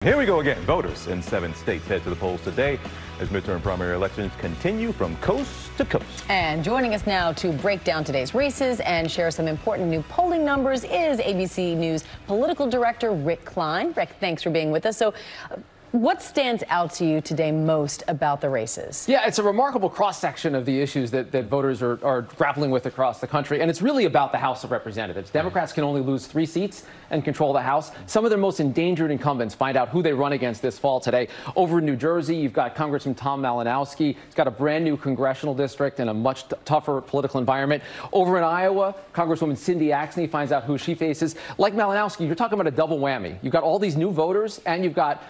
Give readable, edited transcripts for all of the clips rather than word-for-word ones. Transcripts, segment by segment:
Here we go again. Voters in 7 states head to the polls today as midterm primary elections continue from coast to coast. And joining us now to break down today's races and share some important new polling numbers is ABC News political director Rick Klein. Rick, thanks for being with us. So, what stands out to you today most about the races? Yeah, it's a remarkable cross-section of the issues that voters are grappling with across the country, and it's really about the House of Representatives. Democrats can only lose 3 seats and control the House. Some of their most endangered incumbents find out who they run against this fall today. Over in New Jersey, you've got Congressman Tom Malinowski. He's got a brand new congressional district and a much tougher political environment. Over in Iowa, Congresswoman Cindy Axne finds out who she faces. Like Malinowski, you're talking about a double whammy. You've got all these new voters, and you've got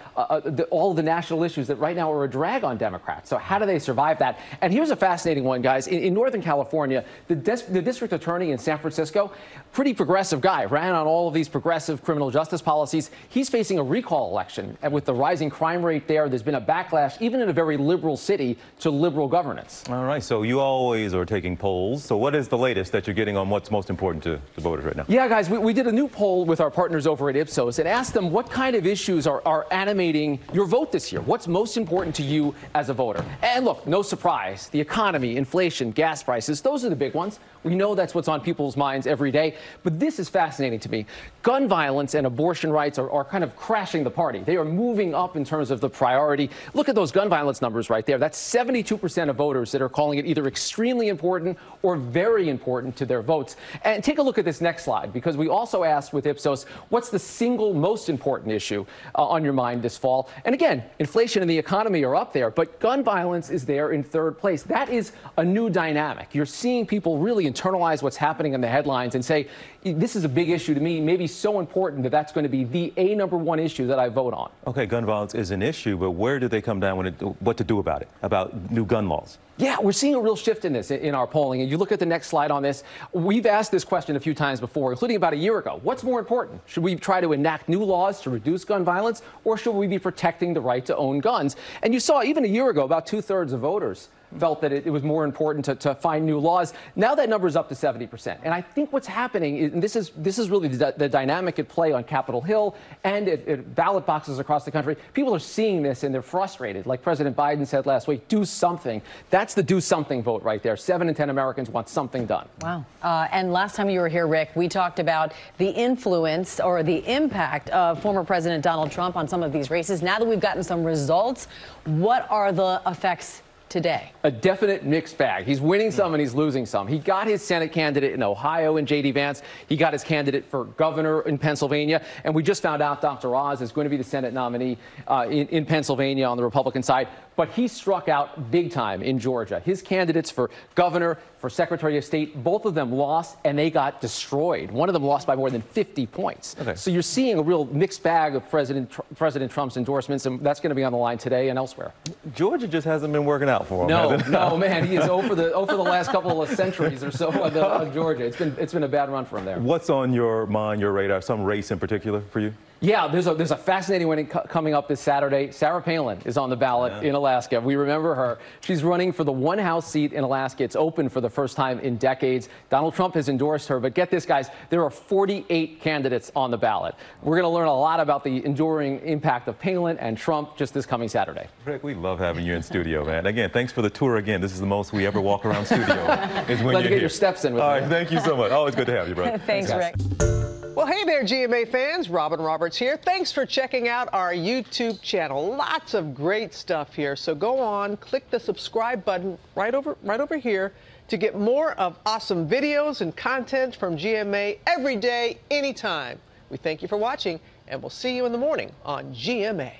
all of the national issues that right now are a drag on Democrats. So how do they survive that? And here's a fascinating one, guys. In Northern California, the district attorney in San Francisco, pretty progressive guy, ran on all of these progressive criminal justice policies. He's facing a recall election. And with the rising crime rate there's been a backlash, even in a very liberal city, to liberal governance. All right, so you always are taking polls. So what is the latest that you're getting on what's most important to the voters right now? Yeah, guys, we did a new poll with our partners over at Ipsos and asked them what kind of issues are animating your vote this year. What's most important to you as a voter? And look, no surprise, the economy, inflation, gas prices, those are the big ones. We know that's what's on people's minds every day. But this is fascinating to me. Gun violence and abortion rights are kind of crashing the party. They are moving up in terms of the priority. Look at those gun violence numbers right there. That's 72% of voters that are calling it either extremely important or very important to their votes. And take a look at this next slide, because we also asked with Ipsos, what's the single most important issue on your mind this fall? And again, inflation and the economy are up there, but gun violence is there in 3rd place. That is a new dynamic. You're seeing people really internalize what's happening in the headlines and say, this is a big issue to me, maybe so important that that's going to be the #1 issue that I vote on. Okay, gun violence is an issue, but where do they come down what to do about it, about new gun laws? Yeah, we're seeing a real shift in this in our polling. And you look at the next slide on this. We've asked this question a few times before, including about a year ago. What's more important? Should we try to enact new laws to reduce gun violence, or should we be protecting the right to own guns? And you saw even a year ago, about 2/3 of voters felt that it was more important to find new laws. Now that number is up to 70%. And I think what's happening, and this is really the dynamic at play on Capitol Hill and at ballot boxes across the country. People are seeing this and they're frustrated. Like President Biden said last week, do something. That's the do something vote right there. 7 in 10 Americans want something done. Wow. And last time you were here, Rick, we talked about the influence or the impact of former President Donald Trump on some of these races. Now that we've gotten some results, what are the effects today? A definite mixed bag. He's winning some and he's losing some. He got his Senate candidate in Ohio in J.D. Vance. He got his candidate for governor in Pennsylvania. And we just found out Dr. Oz is going to be the Senate nominee in Pennsylvania on the Republican side. But he struck out big time in Georgia. His candidates for governor, for Secretary of State, both of them lost and they got destroyed. One of them lost by more than 50 points. Okay. So you're seeing a real mixed bag of President Trump's endorsements, and that's going to be on the line today and elsewhere. Georgia just hasn't been working out for him. No, man, he is over the last couple of centuries or so of Georgia. It's been a bad run for him there. What's on your mind, your radar? Some race in particular for you? Yeah, there's a fascinating one coming up this Saturday. Sarah Palin is on the ballot in Alaska. We remember her. She's running for the one House seat in Alaska. It's open for the first time in decades. Donald Trump has endorsed her. But get this, guys, there are 48 candidates on the ballot. We're going to learn a lot about the enduring impact of Palin and Trump just this coming Saturday. Rick, we love having you in studio, man. Again, thanks for the tour again. This is the most we ever walk around studio. Is when Glad you're to get your steps in with me. All right, thank you so much. Always good to have you, bro. Thanks, Rick. Well, hey there, GMA fans. Robin Roberts here. Thanks for checking out our YouTube channel. Lots of great stuff here. So go on, click the subscribe button right over here to get more of awesome videos and content from GMA every day, anytime. We thank you for watching, and we'll see you in the morning on GMA.